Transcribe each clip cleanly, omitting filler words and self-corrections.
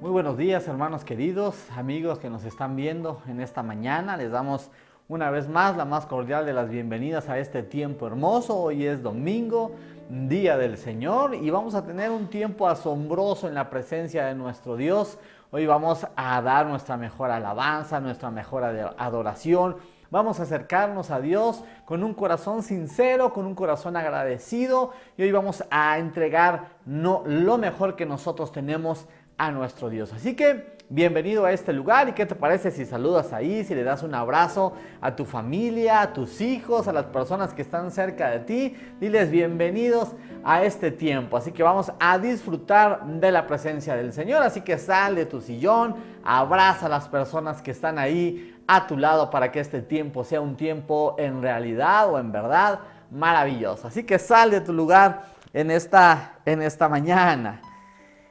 Muy buenos días, hermanos queridos, amigos que nos están viendo en esta mañana. Les damos una vez más la más cordial de las bienvenidas a este tiempo hermoso. Hoy es domingo, día del Señor, y vamos a tener un tiempo asombroso en la presencia de nuestro Dios. Hoy vamos a dar nuestra mejor alabanza, nuestra mejor adoración. Vamos a acercarnos a Dios con un corazón sincero, con un corazón agradecido, y hoy vamos a entregar lo mejor que nosotros tenemos a nuestro Dios. Así que bienvenido a este lugar. ¿Y qué te parece si saludas ahí, si le das un abrazo a tu familia, a tus hijos, a las personas que están cerca de ti? Diles bienvenidos a este tiempo. Así que vamos a disfrutar de la presencia del Señor. Así que sal de tu sillón, abraza a las personas que están ahí a tu lado para que este tiempo sea un tiempo en realidad o en verdad maravilloso. Así que sal de tu lugar en esta mañana.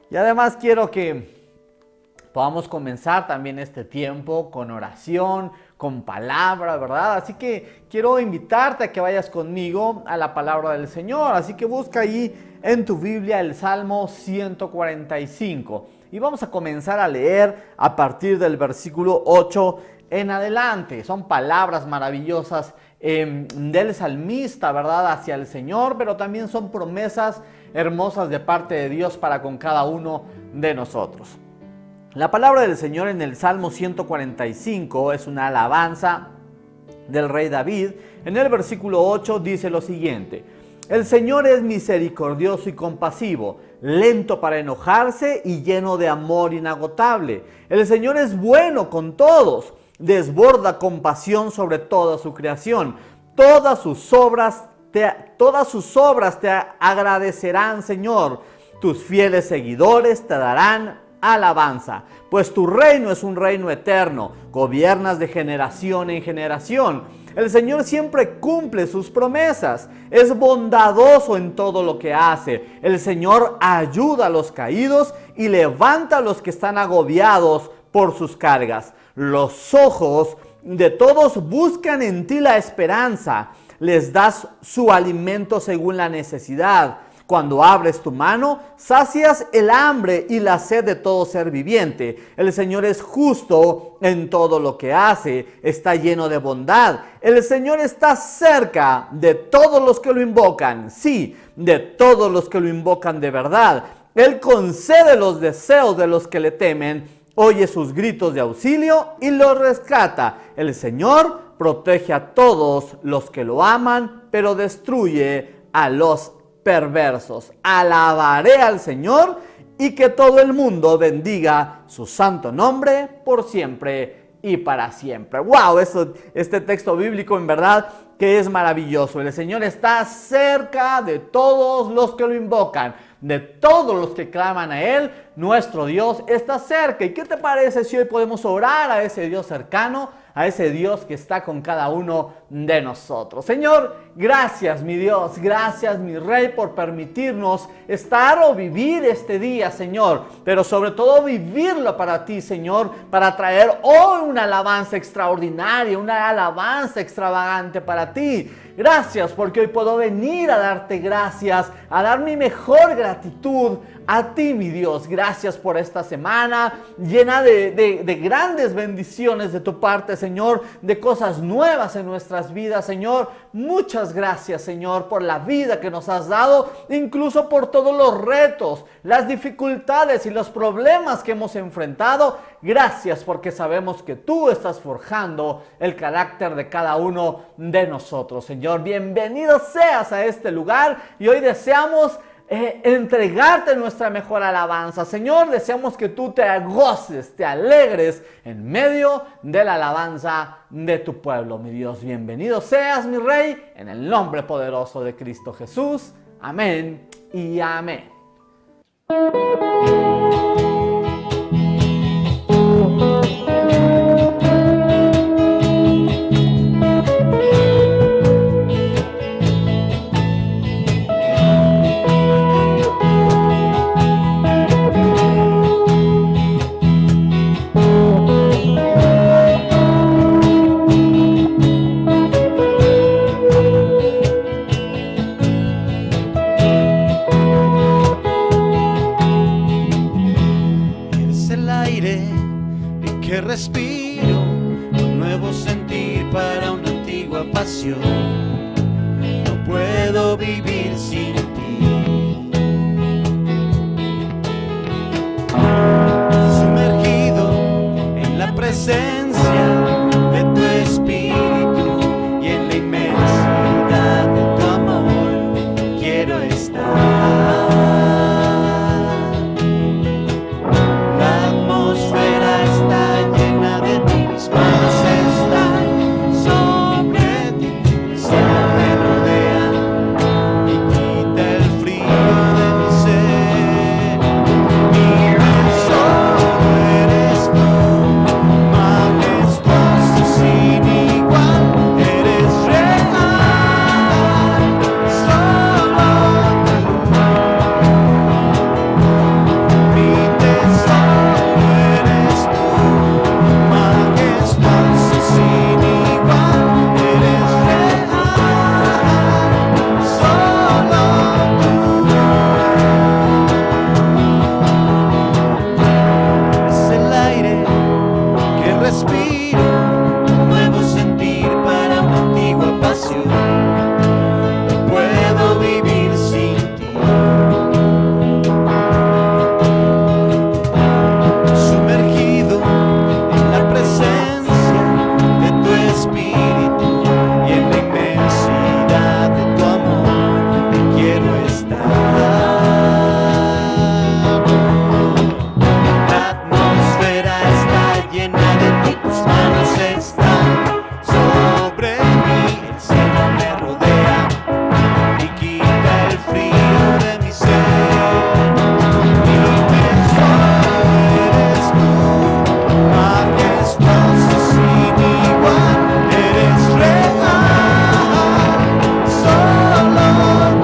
Y además quiero que podamos comenzar también este tiempo con oración, con palabra, ¿verdad? Así que quiero invitarte a que vayas conmigo a la palabra del Señor. Así que busca ahí en tu Biblia el Salmo 145. Y vamos a comenzar a leer a partir del versículo 8 en adelante. Son palabras maravillosas del salmista, ¿verdad? Hacia el Señor, pero también son promesas hermosas de parte de Dios para con cada uno de nosotros. La palabra del Señor en el Salmo 145 es una alabanza del rey David. En el versículo 8 dice lo siguiente: el Señor es misericordioso y compasivo, lento para enojarse y lleno de amor inagotable. El Señor es bueno con todos, desborda compasión sobre toda su creación. Todas sus obras te agradecerán, Señor. Tus fieles seguidores te darán alabanza, pues tu reino es un reino eterno, gobiernas de generación en generación. El Señor siempre cumple sus promesas, es bondadoso en todo lo que hace. El Señor ayuda a los caídos y levanta a los que están agobiados por sus cargas. Los ojos de todos buscan en ti la esperanza, les das su alimento según la necesidad. Cuando abres tu mano, sacias el hambre y la sed de todo ser viviente. El Señor es justo en todo lo que hace, está lleno de bondad. El Señor está cerca de todos los que lo invocan, sí, de todos los que lo invocan de verdad. Él concede los deseos de los que le temen, oye sus gritos de auxilio y los rescata. El Señor protege a todos los que lo aman, pero destruye a los perversos. Alabaré al Señor y que todo el mundo bendiga su santo nombre por siempre y para siempre. ¡Wow! Este texto bíblico en verdad que es maravilloso. El Señor está cerca de todos los que lo invocan, de todos los que claman a Él. Nuestro Dios está cerca. ¿Y qué te parece si hoy podemos orar a ese Dios cercano, a ese Dios que está con cada uno de nosotros? Señor, gracias mi Dios, gracias mi Rey por permitirnos estar o vivir este día, Señor, pero sobre todo vivirlo para ti, Señor, para traer hoy una alabanza extraordinaria, una alabanza extravagante para ti. Gracias porque hoy puedo venir a darte gracias, a dar mi mejor gratitud a ti, mi Dios. Gracias por esta semana llena de grandes bendiciones de tu parte, Señor, de cosas nuevas en nuestras vidas, Señor. Muchas gracias, Señor, por la vida que nos has dado, incluso por todos los retos, las dificultades y los problemas que hemos enfrentado. Gracias porque sabemos que tú estás forjando el carácter de cada uno de nosotros, Señor. Bienvenido seas a este lugar y hoy deseamos entregarte nuestra mejor alabanza, Señor. Deseamos que tú te goces, te alegres en medio de la alabanza de tu pueblo, mi Dios. Bienvenido seas, mi Rey, en el nombre poderoso de Cristo Jesús. Amén y amén. el aire que respiro, un nuevo sentir para una antigua pasión. No puedo vivir sin ti. Sumergido en la presencia de tu espíritu y en la inmensidad de tu amor, quiero estar. La atmósfera está llena de ti, mis manos están sobre ti, el cielo me rodea y quita el frío de mi ser. Mi tesoro eres tú, majestuoso sin igual, eres real, solo tú. Mi tesoro eres tú, majestuoso sin igual, eres real, solo tú. Eres el aire que respiro, un nuevo sentir para una antigua pasión. No puedo vivir sin ti. Sumergido en la presencia de tu espíritu y en la inmensidad de tu amor, quiero estar. La atmósfera está llena de ti, tus manos están sobre mí, el cielo me rodea y quita el frío de mi ser. Mi tesoro eres tú, majestuoso sin igual, eres real, solo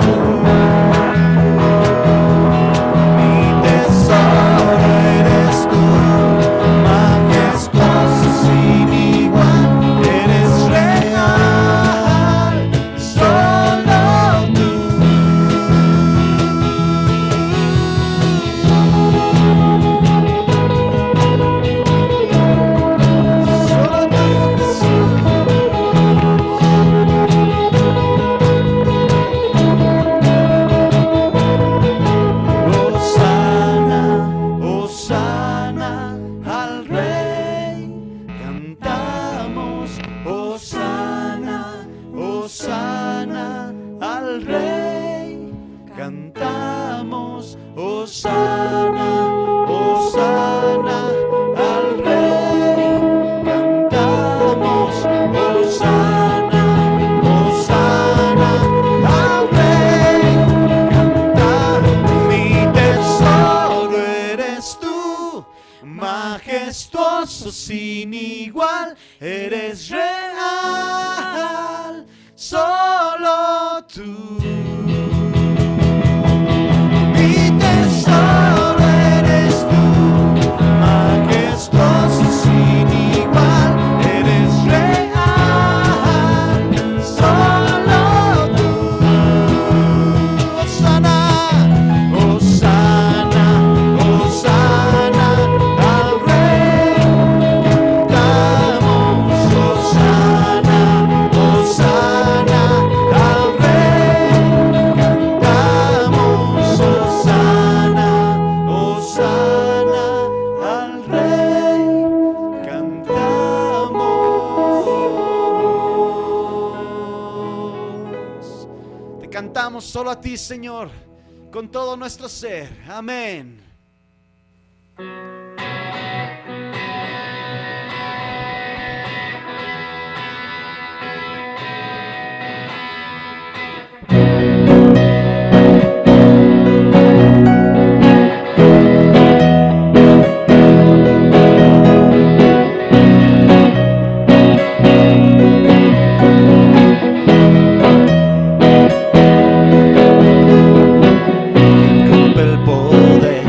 tú. Mi tesoro eres tú, majestuoso sin igual, eres real, solo tú. Solo tú. Hosana, hosana al Rey, cantamos. Hosana, hosana al Rey, cantamos. Hosana, hosana al Rey, cantamos. Hosana, hosana al Rey, cantamos. Mi tesoro eres tú, majestuoso sin igual, eres real, solo tú. Mi tesoro eres tú, majestuoso sin igual, eres real, solo tú. Hosana, hosana, hosana al Rey, cantamos. Hosana, hosana al Rey, cantamos. Hosana, hosana al Rey, cantamos. Te cantamos solo a ti, Señor, con todo nuestro ser. Amén. Rompe el poder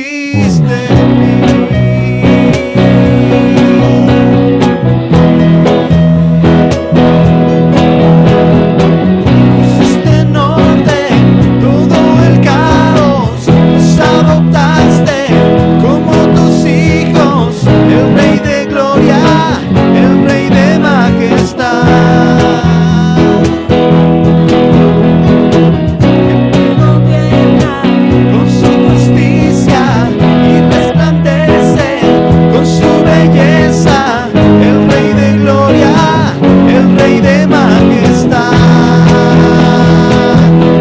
hiciste en mí. Pusiste en orden todo el caos, nos adoptaste como tus hijos, el Rey de gloria, el Rey de majestad. Con su justicia y resplandece con su belleza, el Rey de gloria, el Rey de majestad.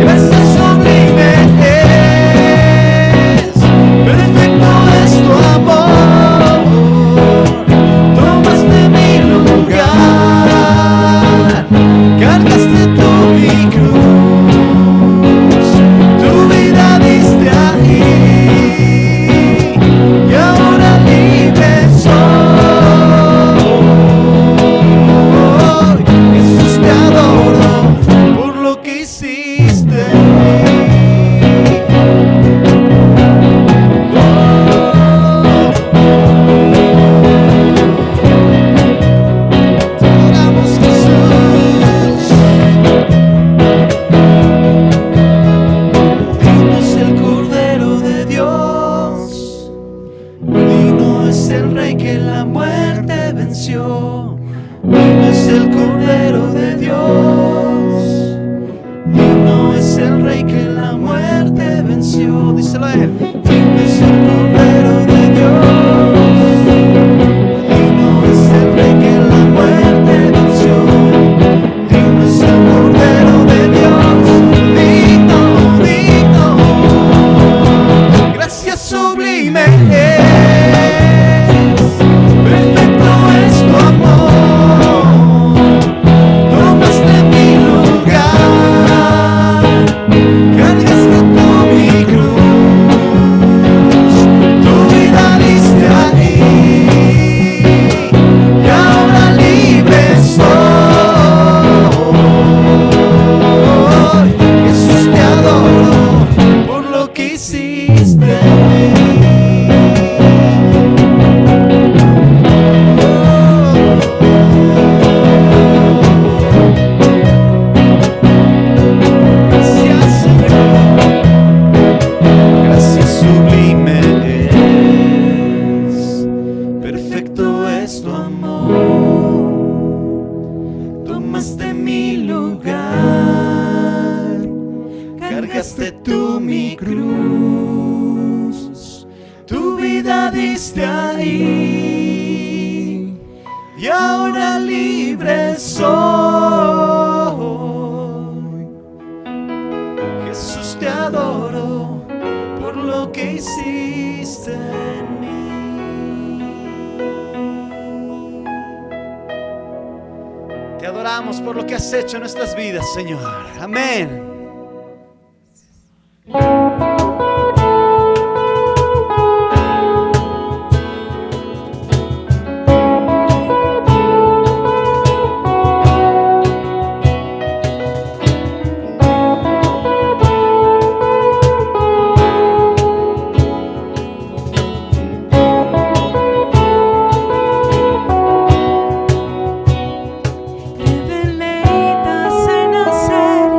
Gracias sublime es, perfecto es tu amor, tomaste mi lugar, cargaste tú mi cruz, tu vida diste ahí, y ahora libre soy. Jesús, te adoro por lo que hiciste en mí. Te adoramos, Jesús. Digno es el Cordero de Dios, digno es el Rey que la muerte venció. Digno es el Cordero de Dios, digno es el Rey que la muerte venció. Díselo a él. Digno es el Cordero de Dios, digno es el Rey que la muerte venció. Digno es el Cordero de Dios, digno, digno. Gracias sublime es, perfecto es tu amor, tomaste mi lugar, cargaste tú mi cruz, tu vida diste ahí, y ahora libre soy. Jesús, te adoro por lo que hiciste en mí. Gracias, Señor. Gracias sublime es, perfecto es tu amor, tomaste mi lugar, cargaste tú mi cruz, tu vida diste ahí, y ahora libre soy. Jesús, te adoro por lo que hiciste en mí. Te adoramos por lo que has hecho en nuestras vidas, Señor. Amén. Te deleitas en hacer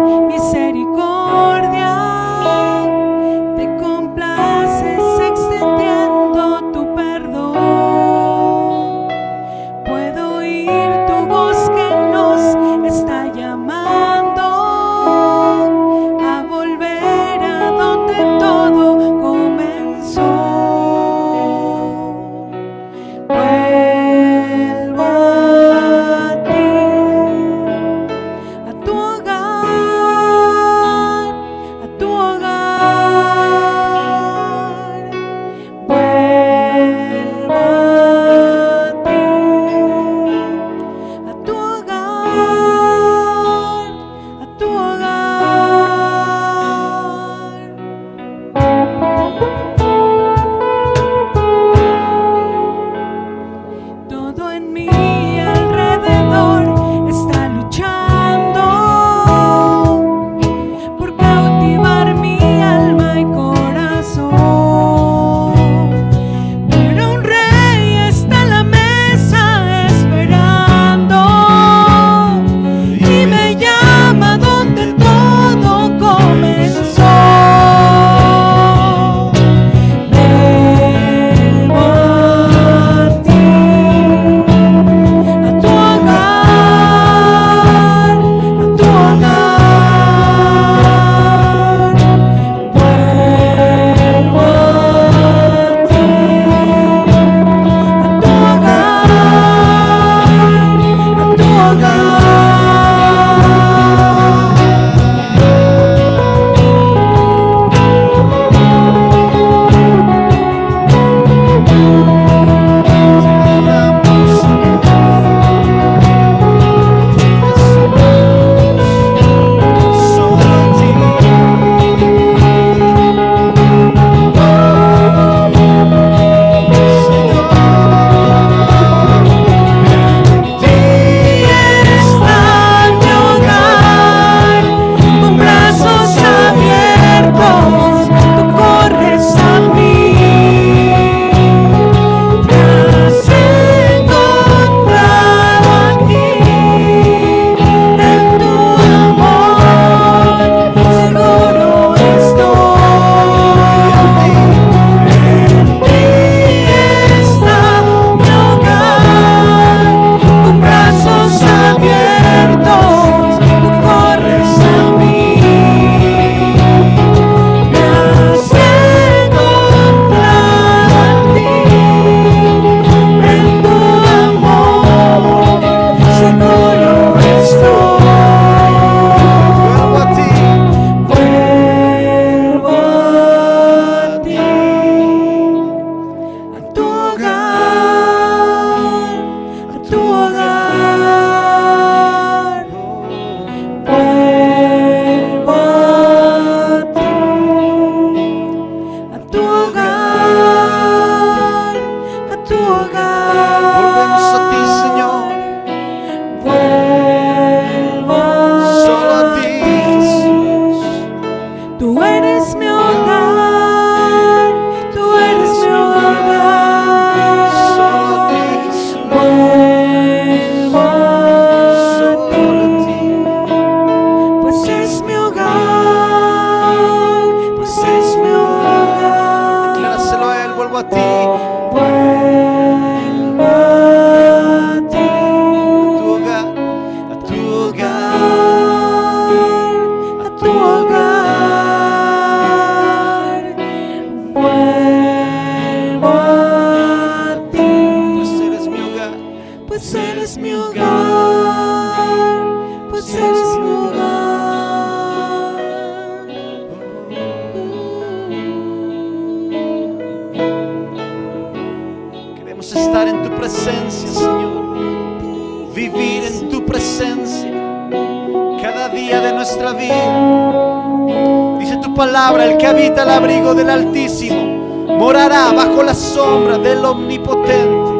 Vuelvo a ti, a tu hogar, a tu hogar. Vuelvo a ti, pues eres mi hogar, pues eres mi hogar, pues eres mi hogar. Queremos estar en tu presencia, Señor, vivir en tu presencia cada día de nuestra vida. Dice tu palabra: el que habita al abrigo del Altísimo morará bajo la sombra del Omnipotente.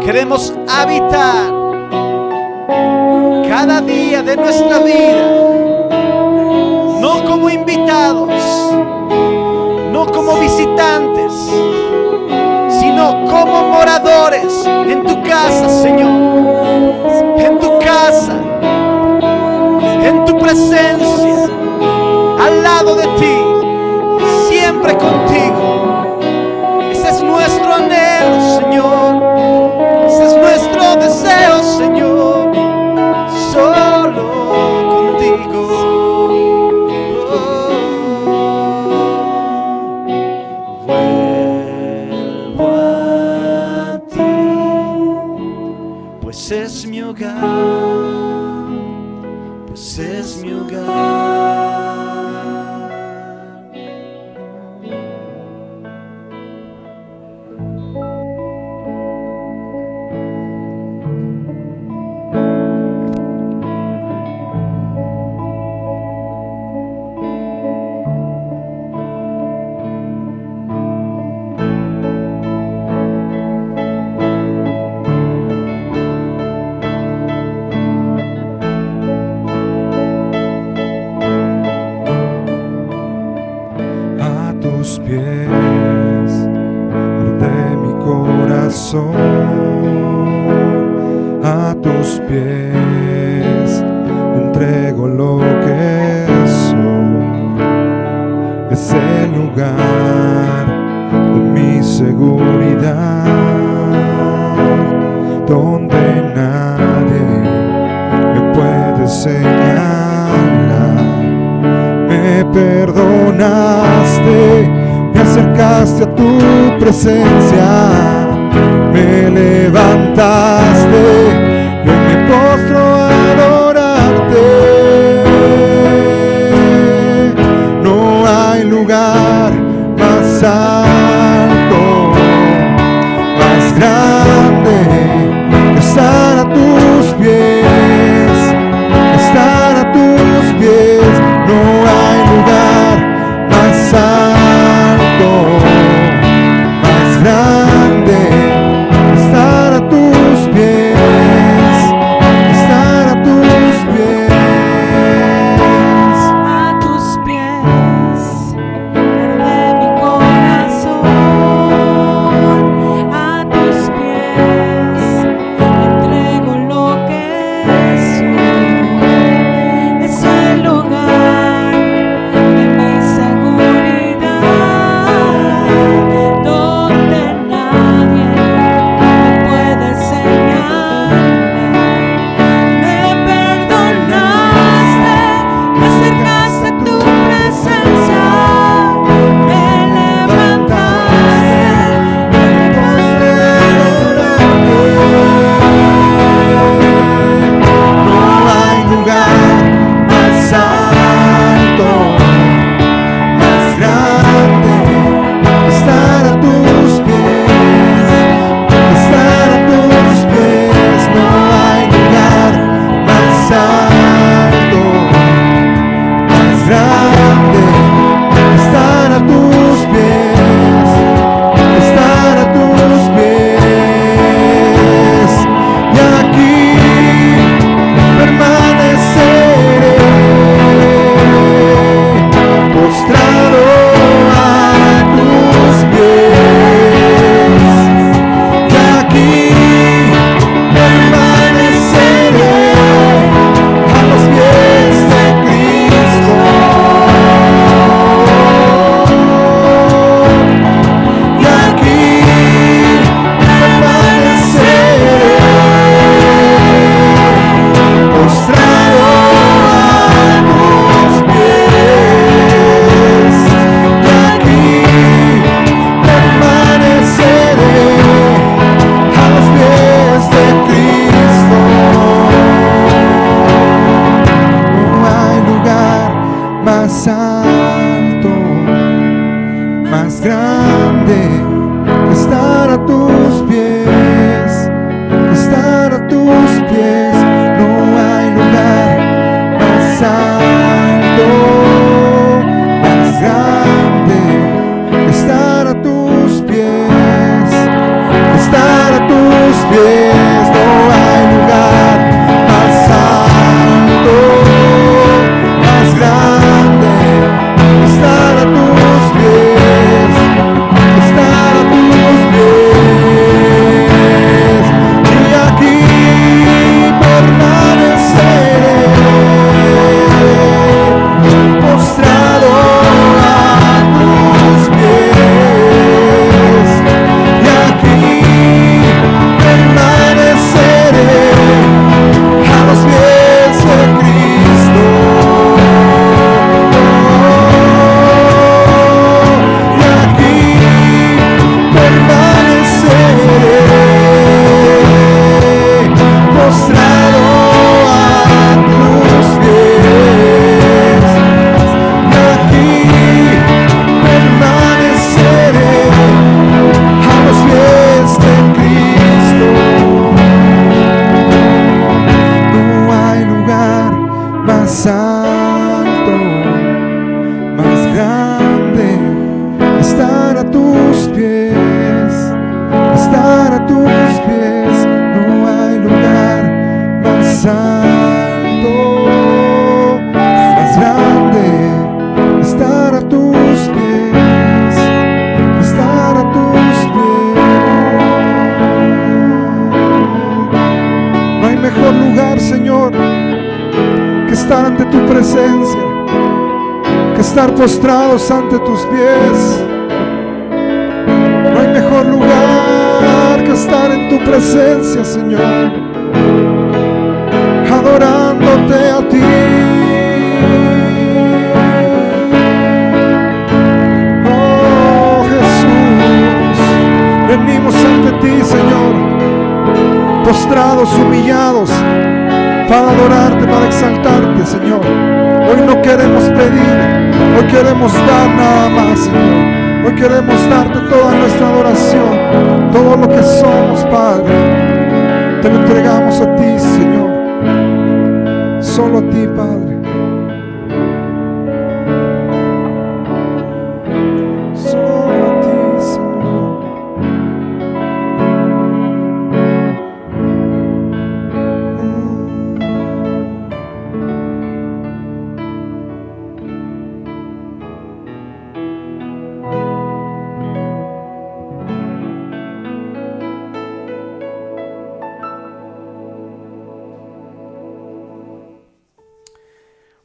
Queremos habitar cada día de nuestra vida, no como invitados, no como visitantes, sino como moradores en tu casa, Señor, en tu casa, en tu presencia, al lado de ti, siempre contigo. Ese es nuestro anhelo, Señor, ese es nuestro deseo, Señor, solo contigo. Vuelvo a ti, pues es mi hogar, pues es mi hogar. Tus pies de mi corazón, a tus pies entrego lo que soy. Es el lugar de mi seguridad, donde nadie me puede señalar. Me perdonaste, me acercaste a tu presencia, me levantaste y hoy me postro a adorarte. No hay lugar más alto, más grande que estar a tus pies, estar a tus pies. No hay lugar más alto, más grande, estar a tus pies, estar grande que estar a tus pies, que estar a tus pies. No hay lugar más alto, más grande que estar a tus pies, que estar a tus pies. No hay lugar más alto, más grande que estar a tus pies, que estar a tus pies. Y aquí permaneceré postrado a tus pies. Y aquí permaneceré a los pies de Cristo. Y aquí permaneceré postrado a tus pies. Y aquí permaneceré a los pies de Cristo. No hay lugar más alto, más grande que estar a tus pies, estar a tus pies. No hay lugar más alto, más grande que estar a tus pies, estar a tus pies. No hay mejor lugar, Señor, que estar ante tu presencia, que estar postrados ante tus pies. No hay mejor lugar que estar en tu presencia, Señor, adorándote a ti. Oh Jesús, venimos ante ti, Señor, postrados, humillados, para adorarte, para exaltarte, Señor. Hoy no queremos pedir, hoy queremos dar nada más, Señor. Hoy queremos darte toda nuestra adoración, todo lo que somos, Padre. Te lo entregamos a ti, Señor. Solo a ti, Padre. Solo a ti, Señor.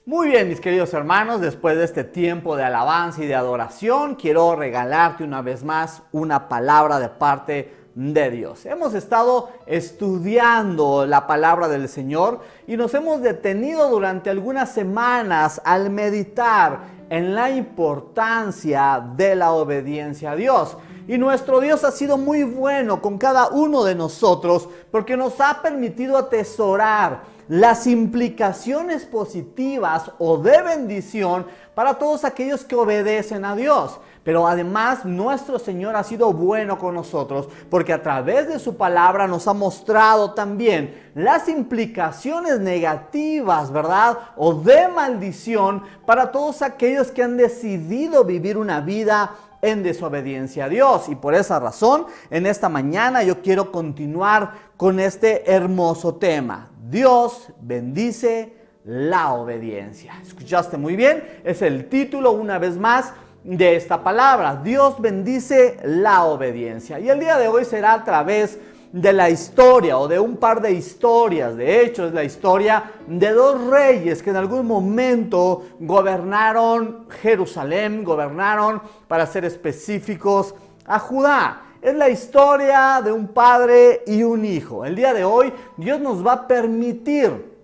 Muy bien, mis queridos hermanos, después de este tiempo de alabanza y de adoración, quiero regalarte una vez más una palabra de parte de Dios. Hemos estado estudiando la palabra del Señor y nos hemos detenido durante algunas semanas al meditar en la importancia de la obediencia a Dios. Y nuestro Dios ha sido muy bueno con cada uno de nosotros porque nos ha permitido atesorar las implicaciones positivas o de bendición para todos aquellos que obedecen a Dios. Pero además nuestro Señor ha sido bueno con nosotros porque a través de su palabra nos ha mostrado también las implicaciones negativas, ¿verdad? O de maldición para todos aquellos que han decidido vivir una vida en desobediencia a Dios. Y por esa razón, en esta mañana yo quiero continuar con este hermoso tema. Dios bendice la obediencia. ¿Escuchaste muy bien? Es el título una vez más de esta palabra. Dios bendice la obediencia. Y el día de hoy será a través de la historia o de un par de historias. De hecho, es la historia de dos reyes que en algún momento gobernaron Jerusalén, gobernaron, para ser específicos, a Judá. Es la historia de un padre y un hijo. El día de hoy Dios nos va a permitir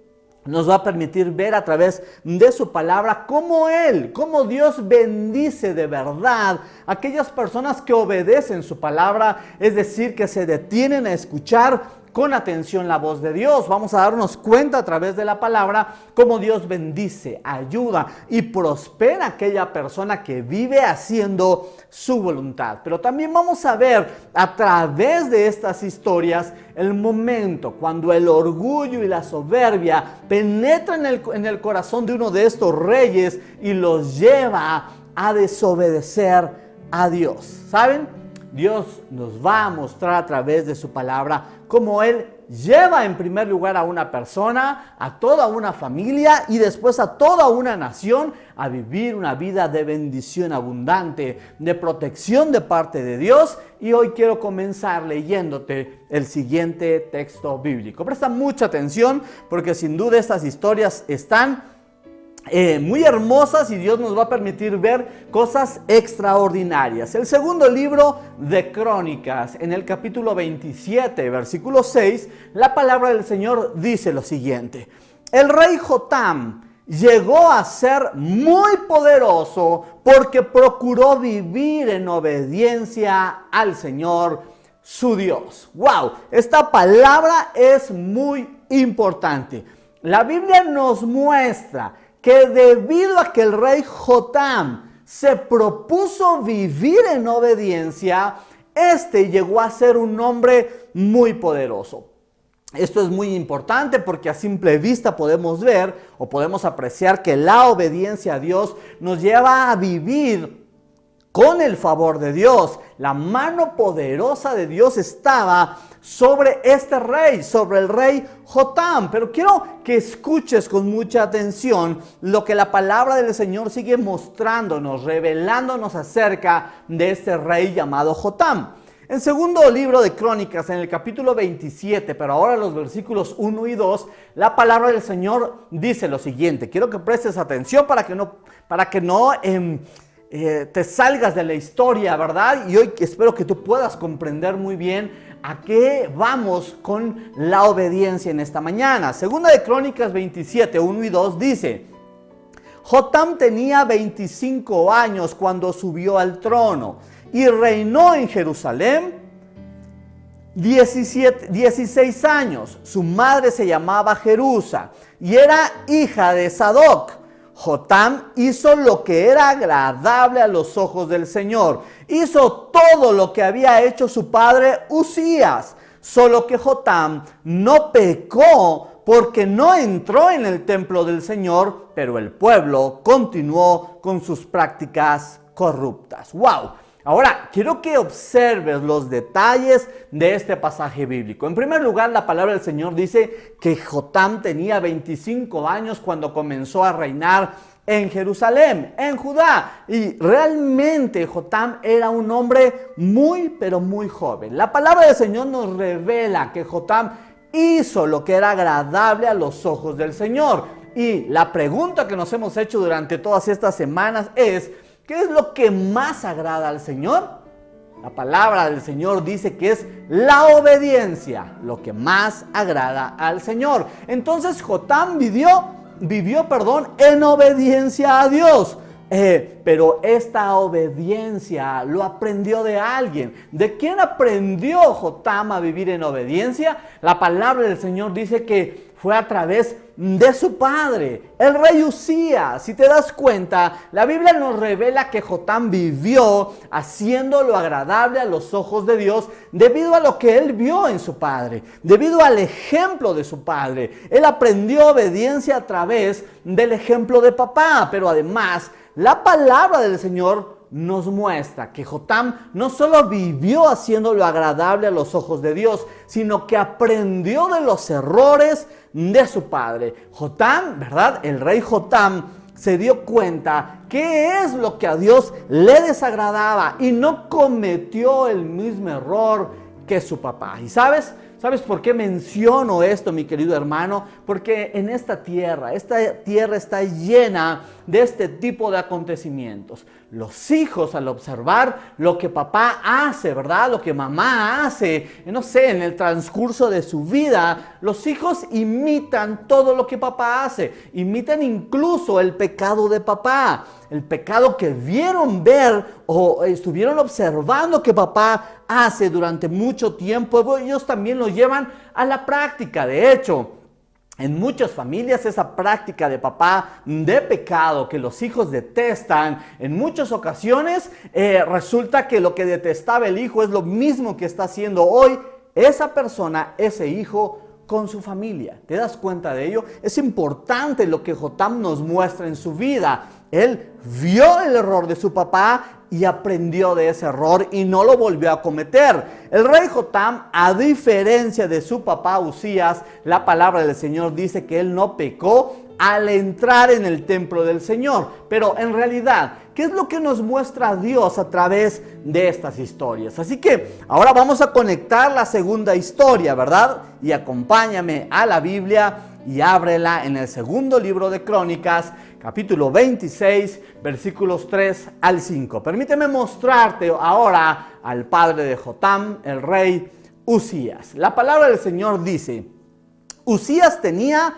ver a través de su palabra cómo Dios bendice de verdad a aquellas personas que obedecen su palabra, es decir, que se detienen a escuchar con atención la voz de Dios. Vamos a darnos cuenta a través de la palabra cómo Dios bendice, ayuda y prospera a aquella persona que vive haciendo su voluntad. Pero también vamos a ver a través de estas historias el momento cuando el orgullo y la soberbia penetran en el corazón de uno de estos reyes y los lleva a desobedecer a Dios. ¿Saben? Dios nos va a mostrar a través de su palabra cómo Él lleva en primer lugar a una persona, a toda una familia y después a toda una nación a vivir una vida de bendición abundante, de protección de parte de Dios. Y hoy quiero comenzar leyéndote el siguiente texto bíblico. Presta mucha atención porque sin duda estas historias están muy hermosas y Dios nos va a permitir ver cosas extraordinarias. El segundo libro de Crónicas, en el capítulo 27, versículo 6, la palabra del Señor dice lo siguiente: el rey Jotam llegó a ser muy poderoso porque procuró vivir en obediencia al Señor su Dios. ¡Wow! Esta palabra es muy importante. La Biblia nos muestra que debido a que el rey Jotam se propuso vivir en obediencia, llegó a ser un hombre muy poderoso. Esto es muy importante porque a simple vista podemos ver o podemos apreciar que la obediencia a Dios nos lleva a vivir con el favor de Dios. La mano poderosa de Dios estaba sobre este rey, sobre el rey Jotam. Pero quiero que escuches con mucha atención lo que la palabra del Señor sigue mostrándonos, revelándonos acerca de este rey llamado Jotam. En segundo libro de Crónicas, en el capítulo 27, pero ahora los versículos 1 y 2, la palabra del Señor dice lo siguiente. Quiero que prestes atención para que no te salgas de la historia, ¿verdad? Y hoy espero que tú puedas comprender muy bien a qué vamos con la obediencia en esta mañana. Segunda de Crónicas 27, 1 y 2 dice: Jotam tenía 25 años cuando subió al trono y reinó en Jerusalén 16 años. Su madre se llamaba Jerusa y era hija de Sadoc. Jotam hizo lo que era agradable a los ojos del Señor. Hizo todo lo que había hecho su padre Uzías. Solo que Jotam no pecó porque no entró en el templo del Señor, pero el pueblo continuó con sus prácticas corruptas. ¡Wow! Ahora, quiero que observes los detalles de este pasaje bíblico. En primer lugar, la palabra del Señor dice que Jotam tenía 25 años cuando comenzó a reinar en Jerusalén, en Judá. Y realmente Jotam era un hombre muy, pero muy joven. La palabra del Señor nos revela que Jotam hizo lo que era agradable a los ojos del Señor. Y la pregunta que nos hemos hecho durante todas estas semanas es: ¿qué es lo que más agrada al Señor? La palabra del Señor dice que es la obediencia, lo que más agrada al Señor. Entonces Jotam vivió en obediencia a Dios. Pero esta obediencia lo aprendió de alguien. ¿De quién aprendió Jotam a vivir en obediencia? La palabra del Señor dice que fue a través de su padre, el rey Uzías. Si te das cuenta, la Biblia nos revela que Jotam vivió haciendo lo agradable a los ojos de Dios debido a lo que él vio en su padre, debido al ejemplo de su padre. Él aprendió obediencia a través del ejemplo de papá, pero además la palabra del Señor nos muestra que Jotam no solo vivió haciendo lo agradable a los ojos de Dios, sino que aprendió de los errores de su padre. Jotam, ¿verdad? El rey Jotam se dio cuenta qué es lo que a Dios le desagradaba y no cometió el mismo error que su papá. ¿Y sabes por qué menciono esto, mi querido hermano? Porque en esta tierra está llena de este tipo de acontecimientos. los hijos, al observar lo que papá hace, ¿verdad? Lo que mamá hace, no sé, en el transcurso de su vida, los hijos imitan todo lo que papá hace. Imitan incluso el pecado de papá, el pecado que vieron ver o estuvieron observando que papá hace durante mucho tiempo. Ellos también lo llevan a la práctica. De hecho, en muchas familias esa práctica de papá de pecado que los hijos detestan, en muchas ocasiones resulta que lo que detestaba el hijo es lo mismo que está haciendo hoy esa persona, ese hijo, con su familia. ¿Te das cuenta de ello? Es importante lo que Jotam nos muestra en su vida. Él vio el error de su papá y aprendió de ese error y no lo volvió a cometer. El rey Jotam, a diferencia de su papá Uzías, la palabra del Señor dice que él no pecó al entrar en el templo del Señor. Pero en realidad, ¿qué es lo que nos muestra Dios a través de estas historias? Así que ahora vamos a conectar la segunda historia, ¿verdad? Y acompáñame a la Biblia y ábrela en el segundo libro de Crónicas, capítulo 26, versículos 3 al 5. Permíteme mostrarte ahora al padre de Jotam, el rey Uzías. La palabra del Señor dice: Uzías tenía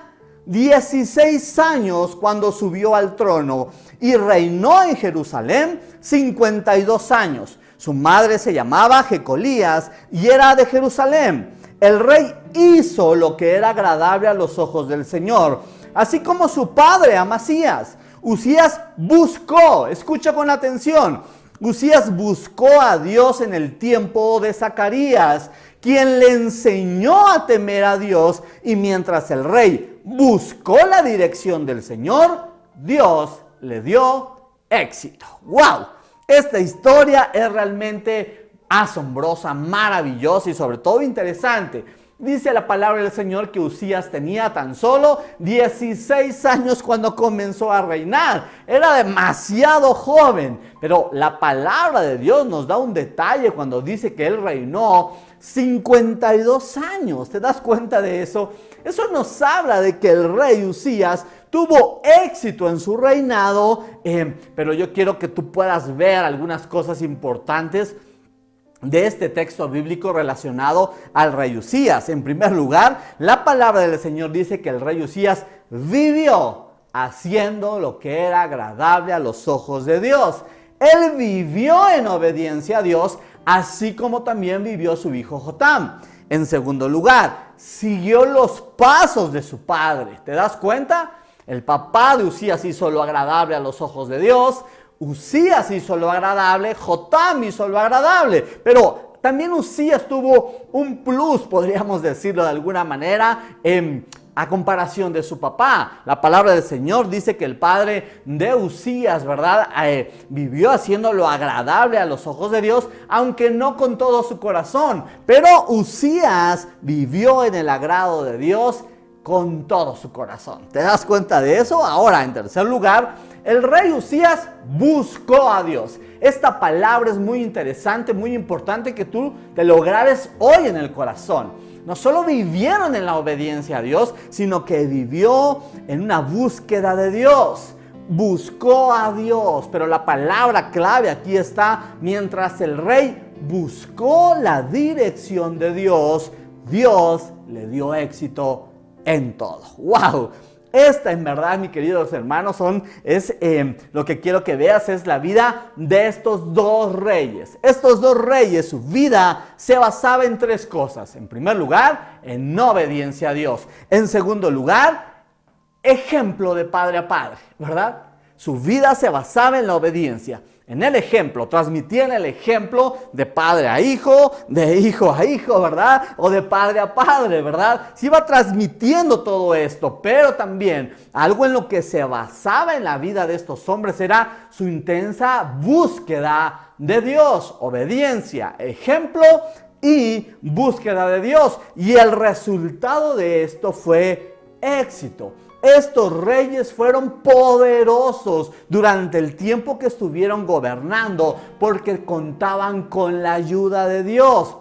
16 años cuando subió al trono y reinó en Jerusalén 52 años. Su madre se llamaba Jecolías y era de Jerusalén. El rey hizo lo que era agradable a los ojos del Señor, así como su padre Amasías. Uzías buscó, escucha con atención, Uzías buscó a Dios en el tiempo de Zacarías, quien le enseñó a temer a Dios, y mientras el rey buscó la dirección del Señor, Dios le dio éxito. ¡Wow! Esta historia es realmente asombrosa, maravillosa y sobre todo interesante. Dice la palabra del Señor que Uzías tenía tan solo 16 años cuando comenzó a reinar. Era demasiado joven, pero la palabra de Dios nos da un detalle cuando dice que él reinó 52 años. ¿Te das cuenta de eso? Eso nos habla de que el rey Uzías tuvo éxito en su reinado, pero yo quiero que tú puedas ver algunas cosas importantes de este texto bíblico relacionado al rey Uzías. En primer lugar, la palabra del Señor dice que el rey Uzías vivió haciendo lo que era agradable a los ojos de Dios. Él vivió en obediencia a Dios, así como también vivió su hijo Jotam. En segundo lugar, siguió los pasos de su padre. ¿Te das cuenta? El papá de Uzías hizo lo agradable a los ojos de Dios. Uzías hizo lo agradable, Jotam hizo lo agradable, pero también Uzías tuvo un plus, podríamos decirlo de alguna manera, a comparación de su papá. La palabra del Señor dice que el padre de Uzías, ¿verdad? Vivió haciendo lo agradable a los ojos de Dios, aunque no con todo su corazón, pero Uzías vivió en el agrado de Dios con todo su corazón. ¿Te das cuenta de eso? Ahora, en tercer lugar, el rey Uzías buscó a Dios. Esta palabra es muy interesante, muy importante que tú te lo grabes hoy en el corazón. No solo vivieron en la obediencia a Dios, sino que vivió en una búsqueda de Dios. Buscó a Dios, pero la palabra clave aquí está: mientras el rey buscó la dirección de Dios, Dios le dio éxito en todo. ¡Wow! Esta, en verdad, mis queridos hermanos, lo que quiero que veas es la vida de estos dos reyes. Estos dos reyes, su vida se basaba en tres cosas. En primer lugar, en obediencia a Dios. En segundo lugar, ejemplo de padre a padre, ¿verdad? Su vida se basaba en la obediencia, en el ejemplo, transmitían el ejemplo de padre a hijo, de hijo a hijo, ¿verdad? O de padre a padre, ¿verdad? Se iba transmitiendo todo esto, pero también algo en lo que se basaba en la vida de estos hombres era su intensa búsqueda de Dios, obediencia, ejemplo y búsqueda de Dios. Y el resultado de esto fue éxito. Estos reyes fueron poderosos durante el tiempo que estuvieron gobernando porque contaban con la ayuda de Dios.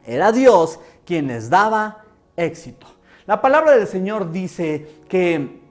Era Dios quien les daba éxito. La palabra del Señor dice que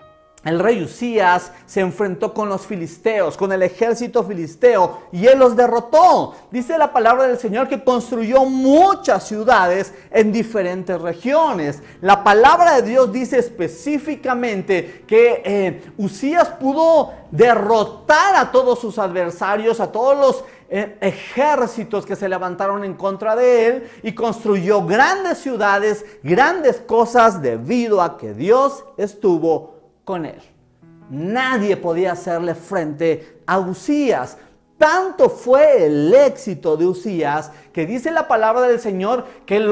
el rey Usías se enfrentó con los filisteos, con el ejército filisteo, y él los derrotó. Dice la palabra del Señor que construyó muchas ciudades en diferentes regiones. La palabra de Dios dice específicamente que Usías pudo derrotar a todos sus adversarios, a todos los ejércitos que se levantaron en contra de él, y construyó grandes ciudades, grandes cosas, debido a que Dios estuvo con él. Nadie podía hacerle frente a Usías. Tanto fue el éxito de Usías que dice la palabra del Señor que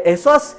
esos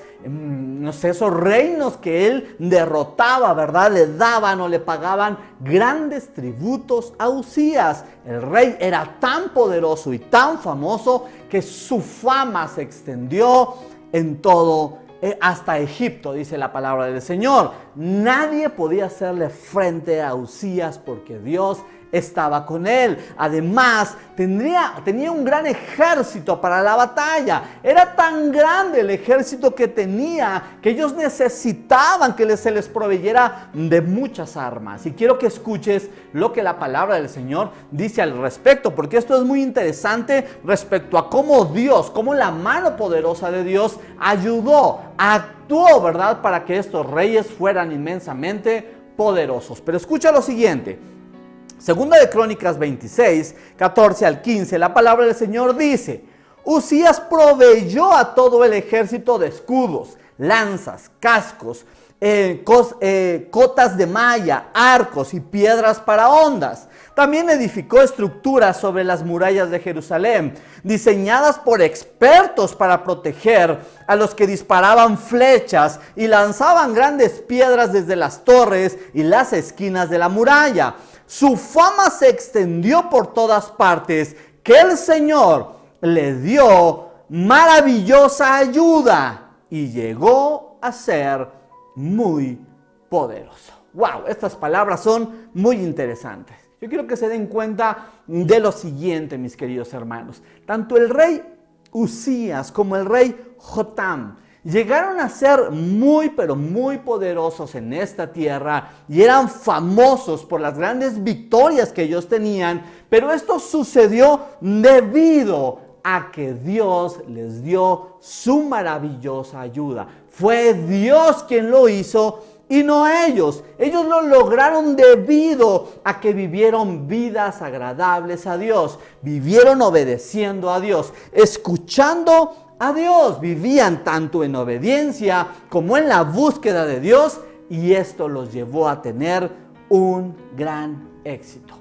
reinos que él derrotaba, ¿verdad?, le daban o le pagaban grandes tributos a Usías. El rey era tan poderoso y tan famoso que su fama se extendió en todo hasta Egipto, dice la palabra del Señor. Nadie podía hacerle frente a Usías porque Dios estaba con él. Además, tenía un gran ejército para la batalla. Era tan grande el ejército que tenía que ellos necesitaban que se les proveyera de muchas armas. Y quiero que escuches lo que la palabra del Señor dice al respecto, porque esto es muy interesante respecto a cómo la mano poderosa de Dios actuó, ¿verdad?, para que estos reyes fueran inmensamente poderosos. Pero escucha lo siguiente. Segunda de Crónicas 26, 14 al 15, la palabra del Señor dice: Usías proveyó a todo el ejército de escudos, lanzas, cascos, cotas de malla, arcos y piedras para hondas. También edificó estructuras sobre las murallas de Jerusalén, diseñadas por expertos para proteger a los que disparaban flechas y lanzaban grandes piedras desde las torres y las esquinas de la muralla. Su fama se extendió por todas partes, que el Señor le dio maravillosa ayuda y llegó a ser muy poderoso. ¡Wow! Estas palabras son muy interesantes. Yo quiero que se den cuenta de lo siguiente, mis queridos hermanos. Tanto el rey Usías como el rey Jotam llegaron a ser muy, pero muy poderosos en esta tierra y eran famosos por las grandes victorias que ellos tenían, pero esto sucedió debido a que Dios les dio su maravillosa ayuda. Fue Dios quien lo hizo y no ellos. Ellos lo lograron debido a que vivieron vidas agradables a Dios, vivieron obedeciendo a Dios, escuchando a Dios, vivían tanto en obediencia como en la búsqueda de Dios, y esto los llevó a tener un gran éxito.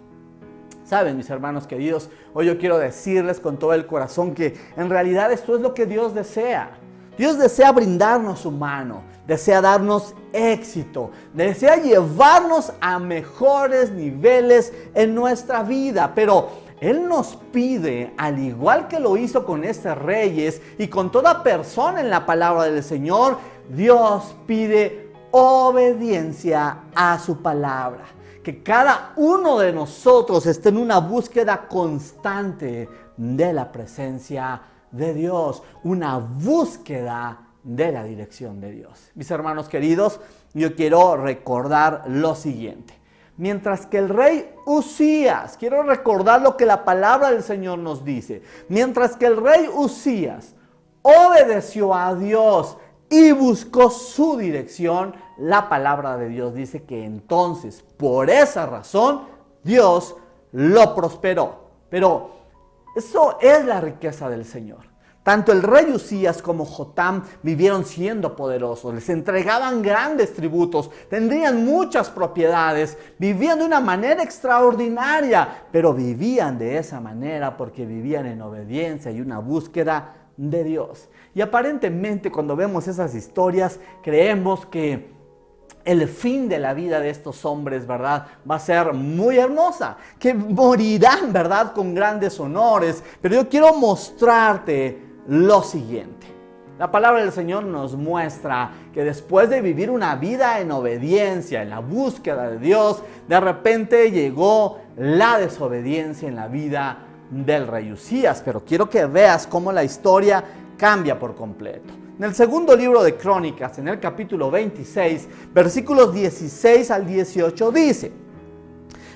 Saben, mis hermanos queridos, hoy yo quiero decirles con todo el corazón que en realidad esto es lo que Dios desea. Dios desea brindarnos su mano, desea darnos éxito, desea llevarnos a mejores niveles en nuestra vida, pero Él nos pide, al igual que lo hizo con estos reyes y con toda persona en la palabra del Señor, Dios pide obediencia a su palabra. Que cada uno de nosotros esté en una búsqueda constante de la presencia de Dios, una búsqueda de la dirección de Dios. Mis hermanos queridos, yo quiero recordar lo siguiente. Mientras que el rey Usías, quiero recordar lo que la palabra del Señor nos dice. Mientras que el rey Usías obedeció a Dios y buscó su dirección, la palabra de Dios dice que entonces, por esa razón, Dios lo prosperó. Pero eso es la riqueza del Señor. Tanto el rey Usías como Jotam vivieron siendo poderosos, les entregaban grandes tributos, tendrían muchas propiedades, vivían de una manera extraordinaria, pero vivían de esa manera porque vivían en obediencia y una búsqueda de Dios. Y aparentemente cuando vemos esas historias creemos que el fin de la vida de estos hombres, ¿verdad?, va a ser muy hermosa, que morirán, ¿verdad?, con grandes honores. Pero yo quiero mostrarte lo siguiente. La palabra del Señor nos muestra que después de vivir una vida en obediencia, en la búsqueda de Dios, de repente llegó la desobediencia en la vida del rey Usías. Pero quiero que veas cómo la historia cambia por completo. En el segundo libro de Crónicas, en el capítulo 26, versículos 16 al 18 dice: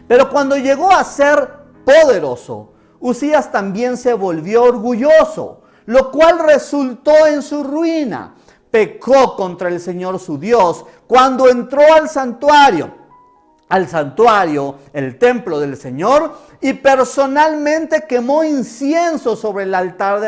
pero cuando llegó a ser poderoso, Uzías también se volvió orgulloso, lo cual resultó en su ruina. Pecó contra el Señor su Dios cuando entró al santuario, el templo del Señor, y personalmente quemó incienso sobre el altar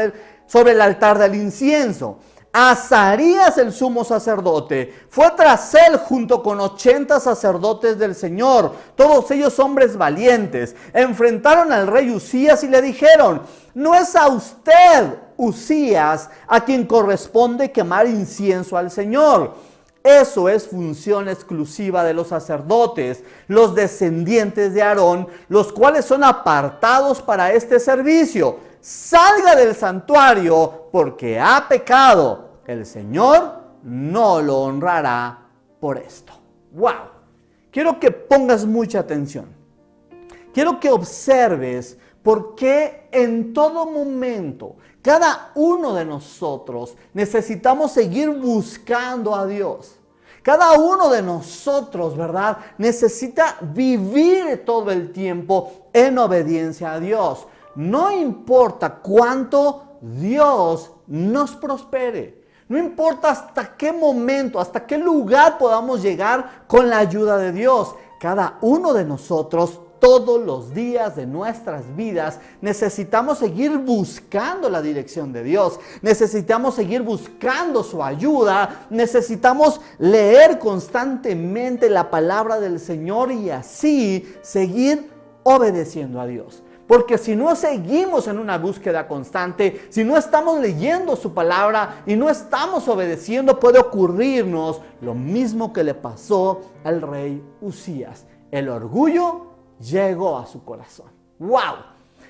del incienso. Azarías, el sumo sacerdote, fue tras él junto con 80 sacerdotes del Señor, todos ellos hombres valientes. Enfrentaron al rey Uzías y le dijeron: no es a usted, Uzías, a quien corresponde quemar incienso al Señor. Eso es función exclusiva de los sacerdotes, los descendientes de Aarón, los cuales son apartados para este servicio. Salga del santuario porque ha pecado. El Señor no lo honrará por esto. ¡Wow! Quiero que pongas mucha atención. Quiero que observes por qué en todo momento cada uno de nosotros necesitamos seguir buscando a Dios. Cada uno de nosotros, ¿verdad?, necesita vivir todo el tiempo en obediencia a Dios. No importa cuánto Dios nos prospere. No importa hasta qué momento, hasta qué lugar podamos llegar con la ayuda de Dios. Cada uno de nosotros, todos los días de nuestras vidas, necesitamos seguir buscando la dirección de Dios. Necesitamos seguir buscando su ayuda. Necesitamos leer constantemente la palabra del Señor y así seguir obedeciendo a Dios. Porque si no seguimos en una búsqueda constante, si no estamos leyendo su palabra y no estamos obedeciendo, puede ocurrirnos lo mismo que le pasó al rey Uzías. El orgullo llegó a su corazón. ¡Wow!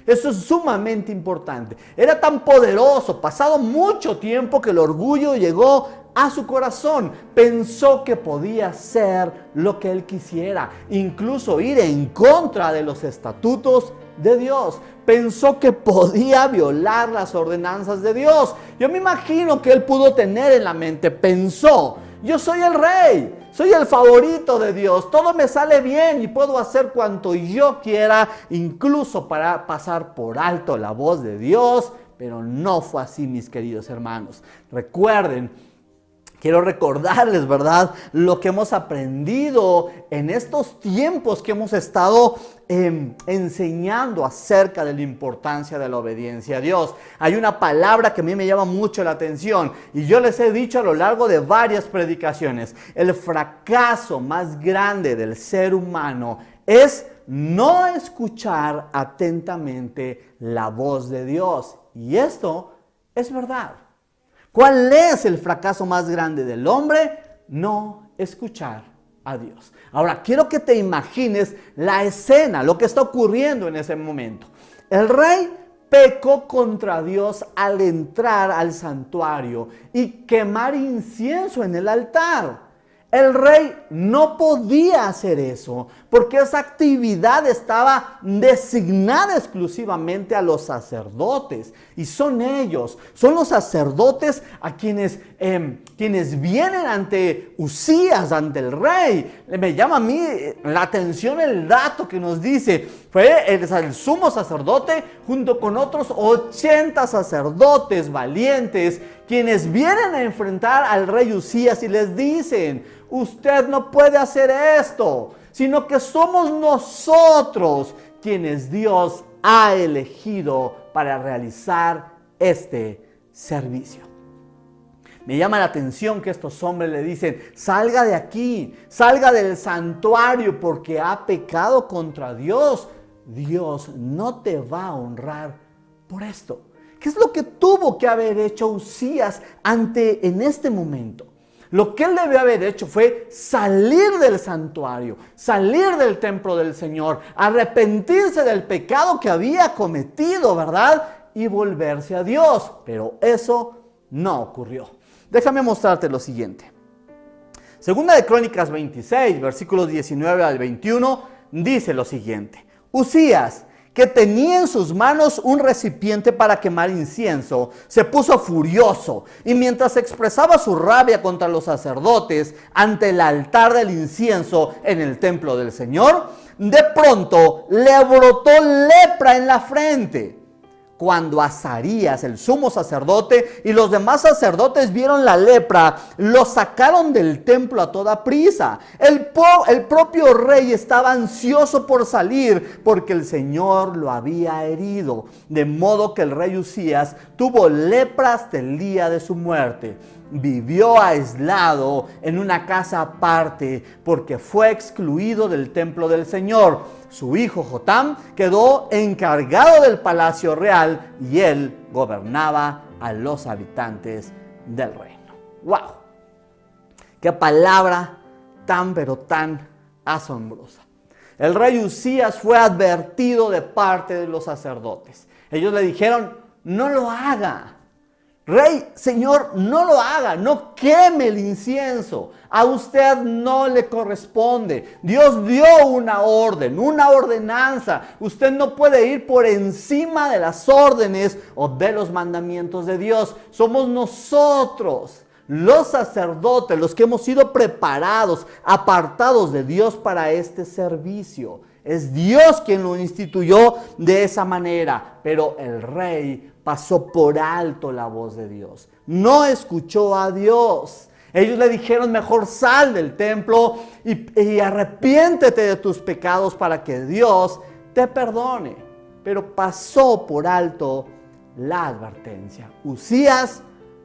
Eso es sumamente importante. Era tan poderoso, pasado mucho tiempo, que el orgullo llegó a su corazón. Pensó que podía hacer lo que él quisiera, incluso ir en contra de los estatutos de Dios. Pensó que podía violar las ordenanzas de Dios. Yo me imagino que él pudo tener en la mente, pensó: yo soy el rey, soy el favorito de Dios, todo me sale bien y puedo hacer cuanto yo quiera, incluso para pasar por alto la voz de Dios. Pero no fue así, mis queridos hermanos. Recuerden, quiero recordarles, ¿verdad?, lo que hemos aprendido en estos tiempos que hemos estado enseñando acerca de la importancia de la obediencia a Dios. Hay una palabra que a mí me llama mucho la atención y yo les he dicho a lo largo de varias predicaciones: el fracaso más grande del ser humano es no escuchar atentamente la voz de Dios. Y esto es verdad. ¿Cuál es el fracaso más grande del hombre? No escuchar a Dios. Ahora, quiero que te imagines la escena, lo que está ocurriendo en ese momento. El rey pecó contra Dios al entrar al santuario y quemar incienso en el altar. El rey no podía hacer eso porque esa actividad estaba designada exclusivamente a los sacerdotes. Y son ellos, son los sacerdotes a quienes vienen ante Uzías, ante el rey. Me llama a mí la atención el dato que nos dice: fue el sumo sacerdote junto con otros 80 sacerdotes valientes quienes vienen a enfrentar al rey Uzías y les dicen: usted no puede hacer esto, sino que somos nosotros quienes Dios ha elegido para realizar este servicio. Me llama la atención que estos hombres le dicen: salga de aquí, salga del santuario porque ha pecado contra Dios. Dios no te va a honrar por esto. ¿Qué es lo que tuvo que haber hecho Uzías en este momento? Lo que él debió haber hecho fue salir del santuario, salir del templo del Señor, arrepentirse del pecado que había cometido, ¿verdad?, y volverse a Dios. Pero eso no ocurrió. Déjame mostrarte lo siguiente. Segunda de Crónicas 26, versículos 19 al 21, dice lo siguiente: Uzías, que tenía en sus manos un recipiente para quemar incienso, se puso furioso y mientras expresaba su rabia contra los sacerdotes ante el altar del incienso en el templo del Señor, de pronto le brotó lepra en la frente. Cuando Azarías, el sumo sacerdote, y los demás sacerdotes vieron la lepra, lo sacaron del templo a toda prisa. El propio rey estaba ansioso por salir porque el Señor lo había herido. De modo que el rey Usías tuvo lepra hasta el día de su muerte. Vivió aislado en una casa aparte porque fue excluido del templo del Señor. Su hijo Jotam quedó encargado del palacio real y él gobernaba a los habitantes del reino. ¡Wow! ¡Qué palabra tan pero tan asombrosa! El rey Usías fue advertido de parte de los sacerdotes. Ellos le dijeron, no lo haga. Rey, Señor, no lo haga, no queme el incienso. A usted no le corresponde. Dios dio una orden, una ordenanza. Usted no puede ir por encima de las órdenes o de los mandamientos de Dios. Somos nosotros, los sacerdotes, los que hemos sido preparados, apartados de Dios para este servicio. Es Dios quien lo instituyó de esa manera, pero el rey pasó por alto la voz de Dios. No escuchó a Dios. Ellos le dijeron, mejor sal del templo y arrepiéntete de tus pecados para que Dios te perdone. Pero pasó por alto la advertencia. Usías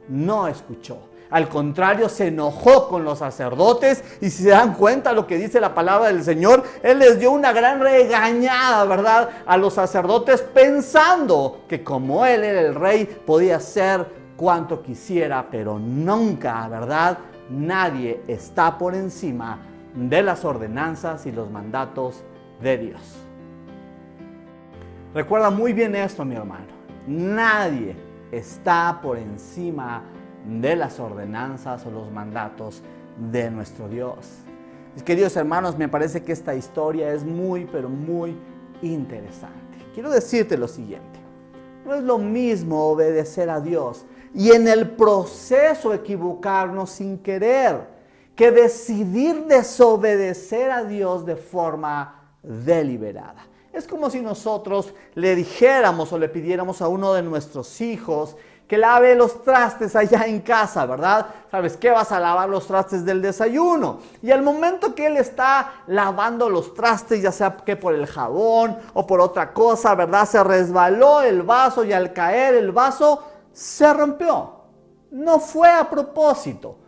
no escuchó. Al contrario, se enojó con los sacerdotes y si se dan cuenta lo que dice la palabra del Señor, Él les dio una gran regañada, ¿verdad? A los sacerdotes pensando que como Él era el rey, podía hacer cuanto quisiera, pero nunca, ¿verdad? Nadie está por encima de las ordenanzas y los mandatos de Dios. Recuerda muy bien esto, mi hermano. Nadie está por encima de las ordenanzas o los mandatos de nuestro Dios. Mis queridos hermanos, me parece que esta historia es muy, pero muy interesante. Quiero decirte lo siguiente. No es lo mismo obedecer a Dios y en el proceso equivocarnos sin querer que decidir desobedecer a Dios de forma deliberada. Es como si nosotros le dijéramos o le pidiéramos a uno de nuestros hijos que lave los trastes allá en casa, ¿verdad? ¿Sabes qué? Vas a lavar los trastes del desayuno. Y al momento que él está lavando los trastes, ya sea que por el jabón o por otra cosa, ¿verdad? Se resbaló el vaso y al caer el vaso se rompió. No fue a propósito.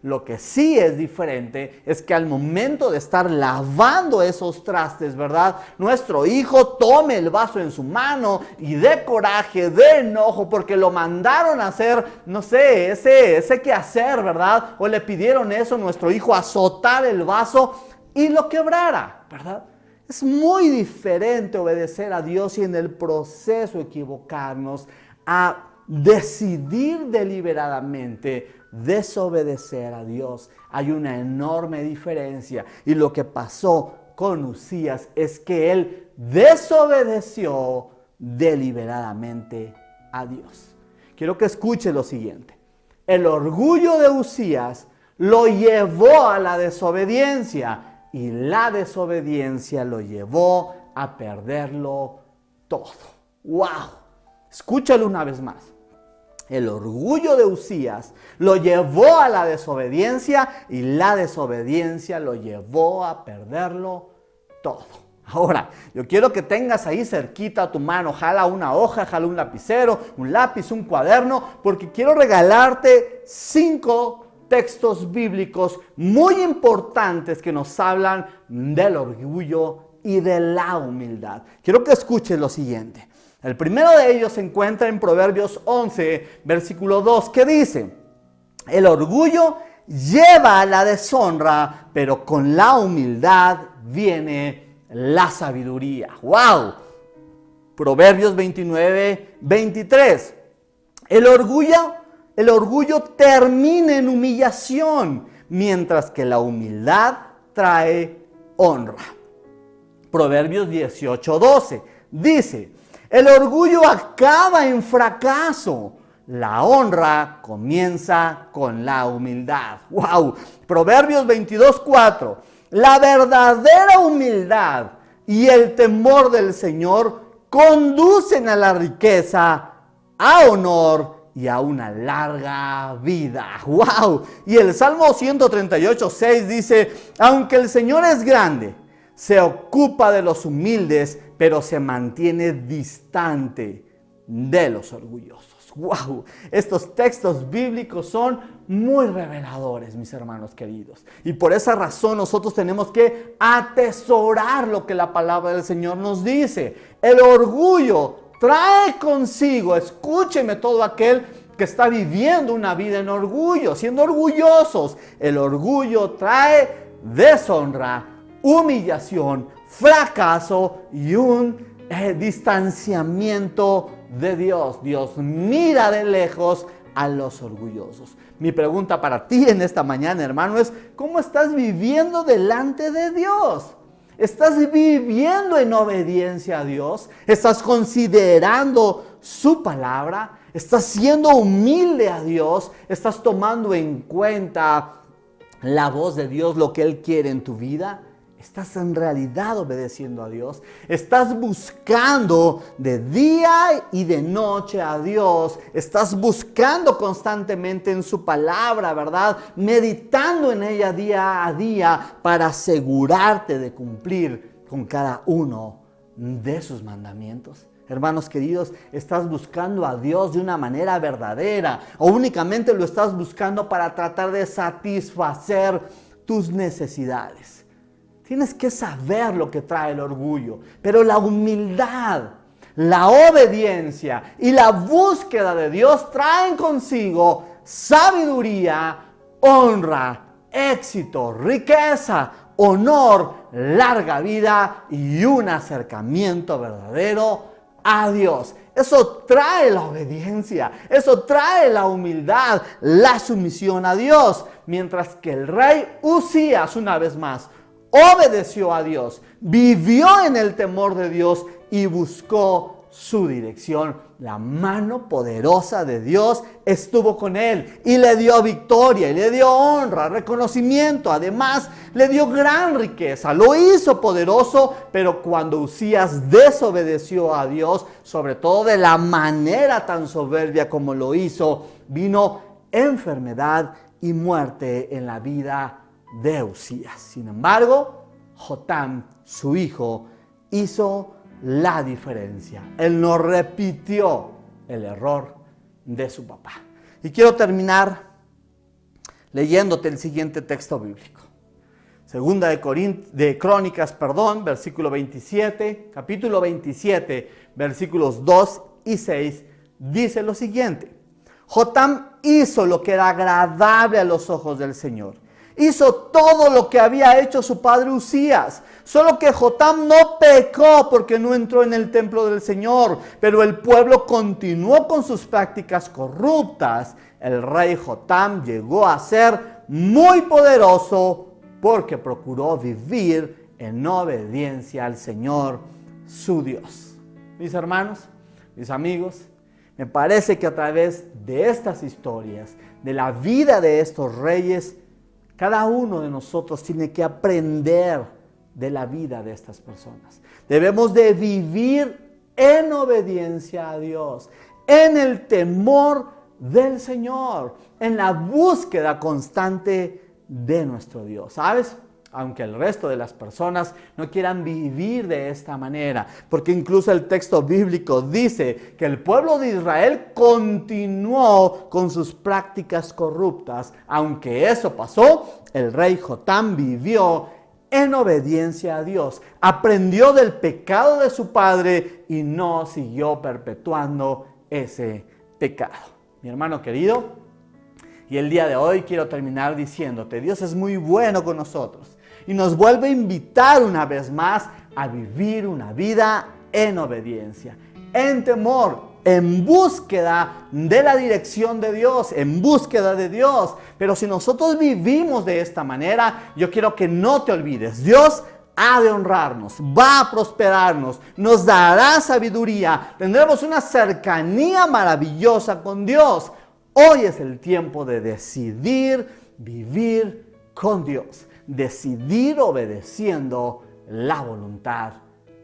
Lo que sí es diferente es que al momento de estar lavando esos trastes, ¿verdad? Nuestro hijo tome el vaso en su mano y de coraje, de enojo, porque lo mandaron a hacer, no sé, ese quehacer, ¿verdad? O le pidieron eso a nuestro hijo, azotar el vaso y lo quebrara, ¿verdad? Es muy diferente obedecer a Dios y en el proceso equivocarnos a decidir deliberadamente desobedecer a Dios. Hay una enorme diferencia y lo que pasó con Usías es que él desobedeció deliberadamente a Dios. Quiero que escuche lo siguiente. El orgullo de Usías lo llevó a la desobediencia y la desobediencia lo llevó a perderlo todo. ¡Wow! Escúchalo una vez más. El orgullo de Usías lo llevó a la desobediencia y la desobediencia lo llevó a perderlo todo. Ahora, yo quiero que tengas ahí cerquita a tu mano, jala una hoja, jala un lapicero, un lápiz, un cuaderno, porque quiero regalarte 5 textos bíblicos muy importantes que nos hablan del orgullo y de la humildad. Quiero que escuches lo siguiente. El primero de ellos se encuentra en Proverbios 11, versículo 2, que dice: el orgullo lleva a la deshonra, pero con la humildad viene la sabiduría. ¡Wow! Proverbios 29, 23. El orgullo termina en humillación, mientras que la humildad trae honra. Proverbios 18, 12. dice: el orgullo acaba en fracaso. La honra comienza con la humildad. ¡Wow! Proverbios 22:4. La verdadera humildad y el temor del Señor conducen a la riqueza, a honor y a una larga vida. ¡Wow! Y el Salmo 138:6 dice: aunque el Señor es grande, se ocupa de los humildes, pero se mantiene distante de los orgullosos. ¡Wow! Estos textos bíblicos son muy reveladores, mis hermanos queridos. Y por esa razón nosotros tenemos que atesorar lo que la palabra del Señor nos dice. El orgullo trae consigo, escúcheme todo aquel que está viviendo una vida en orgullo, siendo orgullosos. El orgullo trae deshonra, humillación, fracaso y un distanciamiento de Dios. Dios mira de lejos a los orgullosos. Mi pregunta para ti en esta mañana, hermano, es: ¿cómo estás viviendo delante de Dios? ¿Estás viviendo en obediencia a Dios? ¿Estás considerando su palabra? ¿Estás siendo humilde a Dios? ¿Estás tomando en cuenta la voz de Dios, lo que Él quiere en tu vida? ¿Estás en realidad obedeciendo a Dios? ¿Estás buscando de día y de noche a Dios? ¿Estás buscando constantemente en su palabra, verdad? Meditando en ella día a día para asegurarte de cumplir con cada uno de sus mandamientos. Hermanos queridos, ¿estás buscando a Dios de una manera verdadera o únicamente lo estás buscando para tratar de satisfacer tus necesidades? Tienes que saber lo que trae el orgullo, pero la humildad, la obediencia y la búsqueda de Dios traen consigo sabiduría, honra, éxito, riqueza, honor, larga vida y un acercamiento verdadero a Dios. Eso trae la obediencia, eso trae la humildad, la sumisión a Dios. Mientras que el rey Usías, una vez más, obedeció a Dios, vivió en el temor de Dios y buscó su dirección. La mano poderosa de Dios estuvo con él y le dio victoria, y le dio honra, reconocimiento. Además, le dio gran riqueza, lo hizo poderoso. Pero cuando Usías desobedeció a Dios, sobre todo de la manera tan soberbia como lo hizo, vino enfermedad y muerte en la vida de Usías. Sin embargo, Jotam, su hijo, hizo la diferencia. Él no repitió el error de su papá. Y quiero terminar leyéndote el siguiente texto bíblico. Segunda de Crónicas, versículo 27, capítulo 27, versículos 2 y 6, dice lo siguiente: Jotam hizo lo que era agradable a los ojos del Señor. Hizo todo lo que había hecho su padre Usías. Solo que Jotam no pecó porque no entró en el templo del Señor. Pero el pueblo continuó con sus prácticas corruptas. El rey Jotam llegó a ser muy poderoso porque procuró vivir en obediencia al Señor, su Dios. Mis hermanos, mis amigos, me parece que a través de estas historias, de la vida de estos reyes, cada uno de nosotros tiene que aprender de la vida de estas personas. Debemos de vivir en obediencia a Dios, en el temor del Señor, en la búsqueda constante de nuestro Dios. ¿Sabes? Aunque el resto de las personas no quieran vivir de esta manera, porque incluso el texto bíblico dice que el pueblo de Israel continuó con sus prácticas corruptas. Aunque eso pasó, el rey Jotam vivió en obediencia a Dios, aprendió del pecado de su padre y no siguió perpetuando ese pecado. Mi hermano querido, y el día de hoy quiero terminar diciéndote: Dios es muy bueno con nosotros y nos vuelve a invitar una vez más a vivir una vida en obediencia, en temor, en búsqueda de la dirección de Dios, en búsqueda de Dios. Pero si nosotros vivimos de esta manera, yo quiero que no te olvides: Dios ha de honrarnos, va a prosperarnos, nos dará sabiduría, tendremos una cercanía maravillosa con Dios. Hoy es el tiempo de decidir vivir con Dios, decidir obedeciendo la voluntad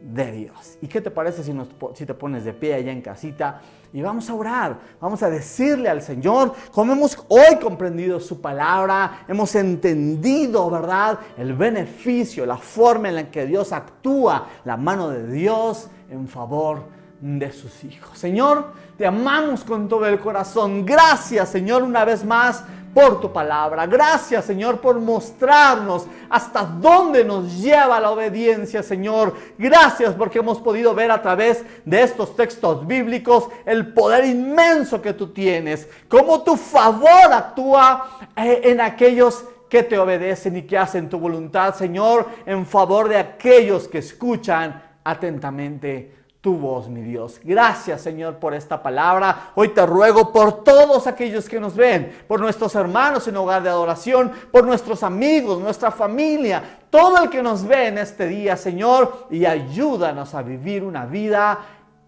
de Dios. ¿Y qué te parece si te pones de pie allá en casita y vamos a orar? Vamos a decirle al Señor, como hemos hoy comprendido su palabra, hemos entendido, ¿verdad?, el beneficio, la forma en la que Dios actúa, la mano de Dios en favor de sus hijos. Señor, te amamos con todo el corazón. Gracias, Señor, una vez más por tu palabra. Gracias, Señor, por mostrarnos hasta dónde nos lleva la obediencia, Señor. Gracias porque hemos podido ver a través de estos textos bíblicos el poder inmenso que tú tienes, cómo tu favor actúa en aquellos que te obedecen y que hacen tu voluntad, Señor, en favor de aquellos que escuchan atentamente tu voz, mi Dios. Gracias, Señor, por esta palabra. Hoy te ruego por todos aquellos que nos ven, por nuestros hermanos en Hogar de Adoración, por nuestros amigos, nuestra familia, todo el que nos ve en este día, Señor, y ayúdanos a vivir una vida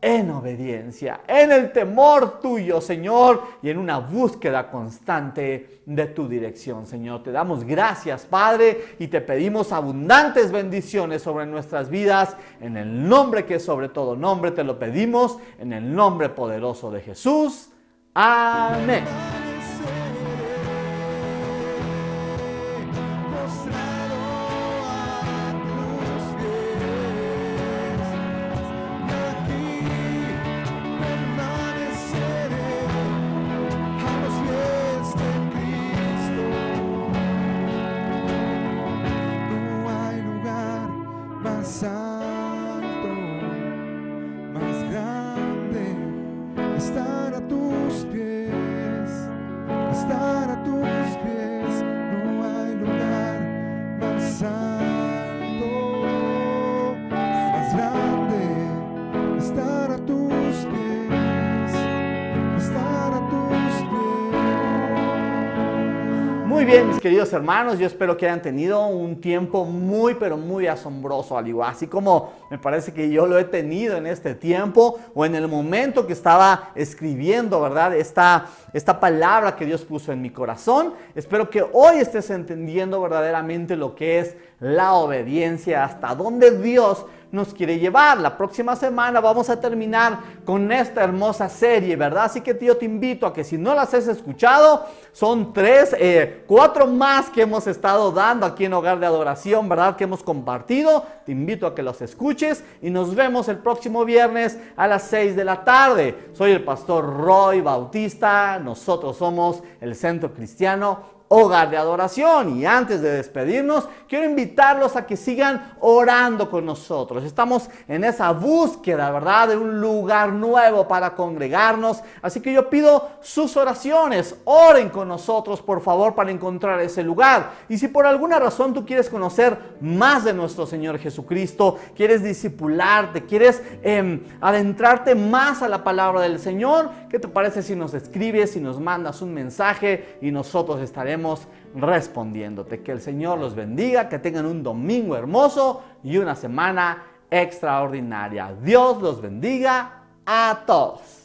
en obediencia, en el temor tuyo, Señor, y en una búsqueda constante de tu dirección, Señor. Te damos gracias, Padre, y te pedimos abundantes bendiciones sobre nuestras vidas, en el nombre que es sobre todo nombre, te lo pedimos, en el nombre poderoso de Jesús. Amén. Muy bien, mis queridos hermanos, yo espero que hayan tenido un tiempo muy, pero muy asombroso, al igual, así como me parece que yo lo he tenido en este tiempo o en el momento que estaba escribiendo, ¿verdad?, esta palabra que Dios puso en mi corazón. Espero que hoy estés entendiendo verdaderamente lo que es la obediencia, hasta dónde Dios nos quiere llevar. La próxima semana vamos a terminar con esta hermosa serie, ¿verdad? Así que yo te invito a que si no las has escuchado, son 4 más que hemos estado dando aquí en Hogar de Adoración, ¿verdad?, que hemos compartido. Te invito a que los escuches y nos vemos el próximo viernes a las 6 de la tarde. Soy el pastor Roy Bautista, nosotros somos el Centro Cristiano Hogar de Adoración, y antes de despedirnos quiero invitarlos a que sigan orando con nosotros. Estamos en esa búsqueda, ¿verdad?, de un lugar nuevo para congregarnos, así que yo pido sus oraciones. Oren con nosotros, por favor, para encontrar ese lugar. Y si por alguna razón tú quieres conocer más de nuestro Señor Jesucristo, quieres discipularte, quieres adentrarte más a la palabra del Señor, ¿qué te parece si nos escribes, si nos mandas un mensaje y nosotros estaremos respondiéndote? Que el Señor los bendiga, que tengan un domingo hermoso y una semana extraordinaria. Dios los bendiga a todos.